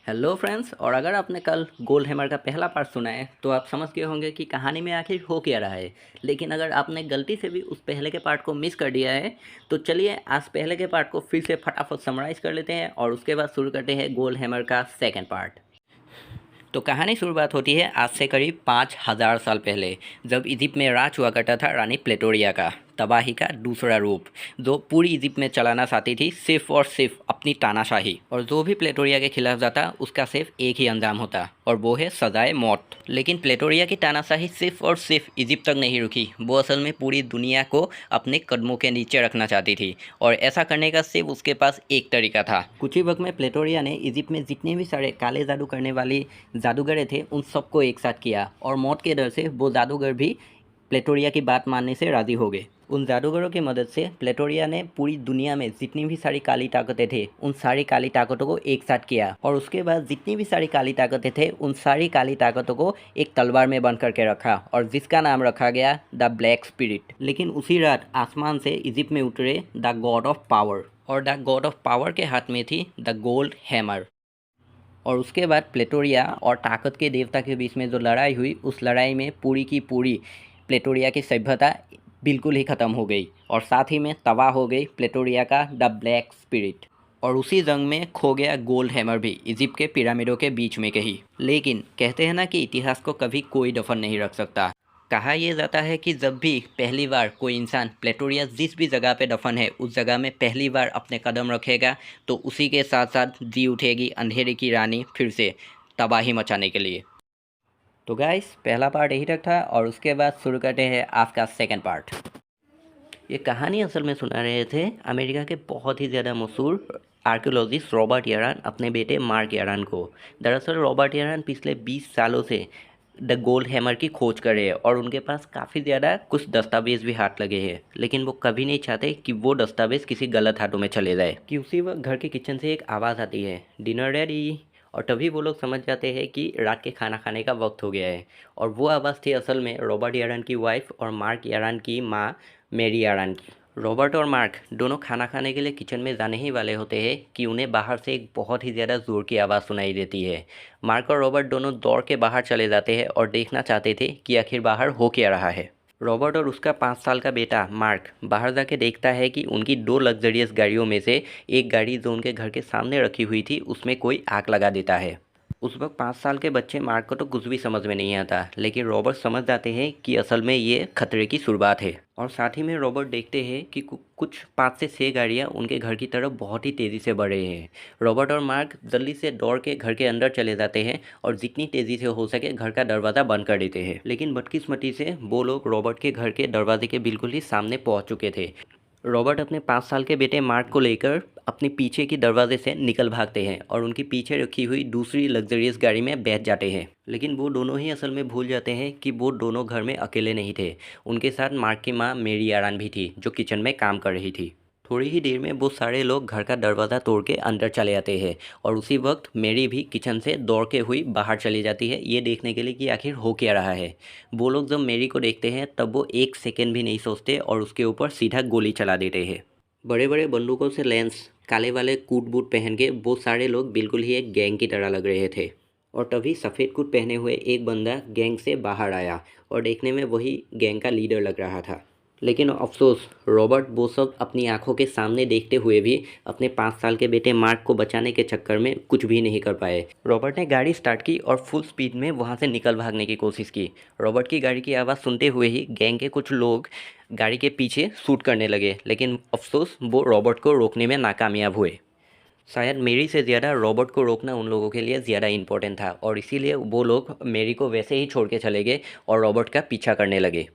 Hello friends. और अगर आपने कल गोल्ड हैमर का पहला पार्ट सुना है तो आप समझ गए होंगे कि कहानी में आखिर हो क्या रहा है। लेकिन अगर आपने गलती से भी उस पहले के पार्ट को मिस कर दिया है तो चलिए आज पहले के पार्ट को फिर से फटाफट समराइज कर लेते हैं और उसके बाद शुरू करते हैं गोल्ड हैमर का सेकेंड पार्ट। तो कहानी शुरुआत होती है आज से करीब 5000 साल पहले, जब इजिप्ट में राज हुआ करता था रानी प्लेटोरिया का, तबाही का दूसरा रूप, जो पूरी इजिप्ट में चलाना चाहती थी सिर्फ और सिर्फ अपनी तानाशाही। और जो भी प्लेटोरिया के खिलाफ जाता उसका सिर्फ एक ही अंजाम होता और वो है सजाए मौत। लेकिन प्लेटोरिया की तानाशाही सिर्फ और सिर्फ इजिप्ट तक नहीं रुकी, वो असल में पूरी दुनिया को अपने कदमों के नीचे रखना चाहती थी। और ऐसा करने का सिर्फ उसके पास एक तरीका था। कुछ ही वक्त में प्लेटोरिया ने इजिप्ट में जितने भी सारे काले जादू करने वाली जादूगरे थे उन सबको एक साथ किया और मौत के डर से वो जादूगर भी प्लेटोरिया की बात मानने से राज़ी हो गए। उन जादूगरों की मदद से प्लेटोरिया ने पूरी दुनिया में जितनी भी सारी काली ताकतें थे उन सारी काली ताकतों को एक साथ किया और उसके बाद जितनी भी सारी काली ताकतें थे उन सारी काली ताकतों को एक तलवार में बंद करके रखा और जिसका नाम रखा गया द ब्लैक स्पिरिट। लेकिन उसी रात आसमान से इजिप्ट में उतरे द गॉड ऑफ पावर और द गॉड ऑफ पावर के हाथ में थी द गोल्ड हैमर। और उसके बाद प्लेटोरिया और ताकत के देवता के बीच में जो लड़ाई हुई उस लड़ाई में पूरी की पूरी प्लेटोरिया की सभ्यता बिल्कुल ही ख़त्म हो गई और साथ ही में तबाह हो गई प्लेटोरिया का द ब्लैक स्पिरिट। और उसी जंग में खो गया गोल्ड हैमर भी इजिप्ट के पिरामिडों के बीच में कहीं। लेकिन कहते हैं ना कि इतिहास को कभी कोई दफन नहीं रख सकता। कहा यह जाता है कि जब भी पहली बार कोई इंसान प्लेटोरिया जिस भी जगह पे दफन है उस जगह में पहली बार अपने कदम रखेगा तो उसी के साथ साथ जी उठेगी अंधेरे की रानी फिर से तबाही मचाने के लिए। तो गाइस पहला पार्ट यही तक था और उसके बाद शुरू करते हैं आज का सेकेंड पार्ट। ये कहानी असल में सुना रहे थे अमेरिका के बहुत ही ज़्यादा मशहूर आर्कियोलॉजिस्ट रॉबर्ट यारान अपने बेटे मार्क यारान को। दरअसल रॉबर्ट यारान पिछले 20 सालों से द गोल्ड हैमर की खोज कर रहे हैं और उनके पास काफ़ी ज़्यादा कुछ दस्तावेज भी हाथ लगे हैं। लेकिन वो कभी नहीं चाहते कि वो दस्तावेज किसी गलत हाथों में चले जाए। कि उसी वक्त घर के किचन से एक आवाज़ आती है, डिनर रेडी। और तभी वो लोग समझ जाते हैं कि रात के खाना खाने का वक्त हो गया है। और वो आवाज़ थी असल में रॉबर्ट यारान की वाइफ और मार्क यारान की माँ मेरी यारान की। रॉबर्ट और मार्क दोनों खाना खाने के लिए किचन में जाने ही वाले होते हैं कि उन्हें बाहर से एक बहुत ही ज़्यादा ज़ोर की आवाज़ सुनाई देती है। मार्क और रॉबर्ट दोनों दौड़ के बाहर चले जाते हैं और देखना चाहते थे कि आखिर बाहर हो क्या रहा है। रॉबर्ट और उसका 5 साल का बेटा मार्क बाहर जाके देखता है कि उनकी 2 लग्जरियस गाड़ियों में से एक गाड़ी जो उनके घर के सामने रखी हुई थी उसमें कोई आग लगा देता है। उस वक्त 5 साल के बच्चे मार्क को तो कुछ भी समझ में नहीं आता, लेकिन रॉबर्ट समझ जाते हैं कि असल में ये खतरे की शुरुआत है। और साथ ही में रॉबर्ट देखते हैं कि कुछ 5 से 6 गाड़ियाँ उनके घर की तरफ बहुत ही तेज़ी से बढ़ रही हैं। रॉबर्ट और मार्क जल्दी से दौड़ के घर के अंदर चले जाते हैं और जितनी तेज़ी से हो सके घर का दरवाज़ा बंद कर देते हैं। लेकिन बदकिस्मती से वो लोग रॉबर्ट के घर के दरवाजे के बिल्कुल ही सामने पहुँच चुके थे। रॉबर्ट अपने 5 साल के बेटे मार्क को लेकर अपने पीछे की दरवाजे से निकल भागते हैं और उनकी पीछे रखी हुई दूसरी लग्जरियस गाड़ी में बैठ जाते हैं। लेकिन वो दोनों ही असल में भूल जाते हैं कि वो दोनों घर में अकेले नहीं थे। उनके साथ मार्क की माँ मेरी यारान भी थी जो किचन में काम कर रही थी। थोड़ी ही देर में वो सारे लोग घर का दरवाज़ा तोड़ के अंदर चले आते हैं और उसी वक्त मेरी भी किचन से दौड़ के हुई बाहर चली जाती है ये देखने के लिए कि आखिर हो क्या रहा है। वो लोग जब मेरी को देखते हैं तब वो एक सेकेंड भी नहीं सोचते और उसके ऊपर सीधा गोली चला देते हैं। बड़े बड़े बंदूकों से लैंस काले वाले कोट बूट पहन के वो सारे लोग बिल्कुल ही एक गैंग की तरह लग रहे थे। और तभी सफ़ेद कोट पहने हुए एक बंदा गैंग से बाहर आया और देखने में वही गैंग का लीडर लग रहा था। लेकिन अफसोस रॉबर्ट वो सब अपनी आंखों के सामने देखते हुए भी अपने 5 साल के बेटे मार्क को बचाने के चक्कर में कुछ भी नहीं कर पाए। रॉबर्ट ने गाड़ी स्टार्ट की और फुल स्पीड में वहां से निकल भागने की कोशिश की। रॉबर्ट की गाड़ी की आवाज़ सुनते हुए ही गैंग के कुछ लोग गाड़ी के पीछे शूट करने लगे, लेकिन अफसोस वो रॉबर्ट को रोकने में नाकामयाब हुए। शायद मेरी से ज़्यादा रॉबर्ट को रोकना उन लोगों के लिए ज़्यादा इम्पोर्टेंट था और इसीलिए वो लोग मेरी को वैसे ही छोड़ के चले गए और रॉबर्ट का पीछा करने लगे।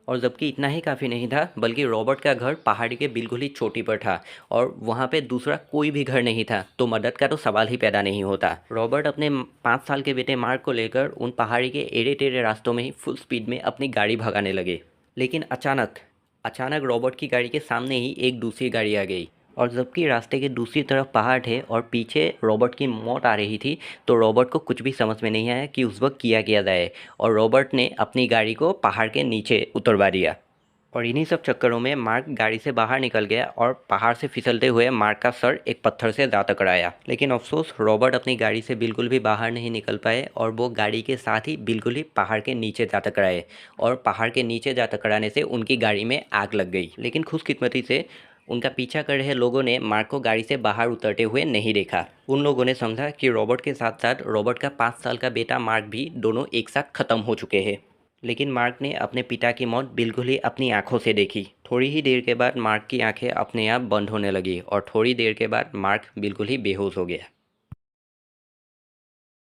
और जबकि इतना ही काफ़ी नहीं था, बल्कि रॉबर्ट का घर पहाड़ी के बिल्कुल ही चोटी पर था और वहाँ पे दूसरा कोई भी घर नहीं था, तो मदद का तो सवाल ही पैदा नहीं होता। रॉबर्ट अपने 5 साल के बेटे मार्क को लेकर उन पहाड़ी के एड़े टेढ़े रास्तों में ही फुल स्पीड में अपनी गाड़ी भगाने लगे। लेकिन अचानक अचानक रॉबर्ट की गाड़ी के सामने ही एक दूसरी गाड़ी आ गई और जबकि रास्ते के दूसरी तरफ पहाड़ थे और पीछे रॉबर्ट की मौत आ रही थी, तो रॉबर्ट को कुछ भी समझ में नहीं आया कि उस वक्त किया जाए और रॉबर्ट ने अपनी गाड़ी को पहाड़ के नीचे उतरवा दिया। और इन्हीं सब चक्करों में मार्क गाड़ी से बाहर निकल गया और पहाड़ से फिसलते हुए मार्क का सर एक पत्थर से जा टकराया। लेकिन अफसोस, रॉबर्ट अपनी गाड़ी से बिल्कुल भी बाहर नहीं निकल पाए और वो गाड़ी के साथ ही बिल्कुल ही पहाड़ के नीचे जा टकराए और पहाड़ के नीचे जा टकराने से उनकी गाड़ी में आग लग गई। लेकिन खुशकिस्मती से उनका पीछा कर रहे लोगों ने मार्क को गाड़ी से बाहर उतरते हुए नहीं देखा। उन लोगों ने समझा कि रॉबर्ट के साथ साथ रॉबर्ट का 5 साल का बेटा मार्क भी दोनों एक साथ खत्म हो चुके हैं। लेकिन मार्क ने अपने पिता की मौत बिल्कुल ही अपनी आंखों से देखी। थोड़ी ही देर के बाद मार्क की आंखें अपने आप बंद होने लगी और थोड़ी देर के बाद मार्क बिल्कुल ही बेहोश हो गया।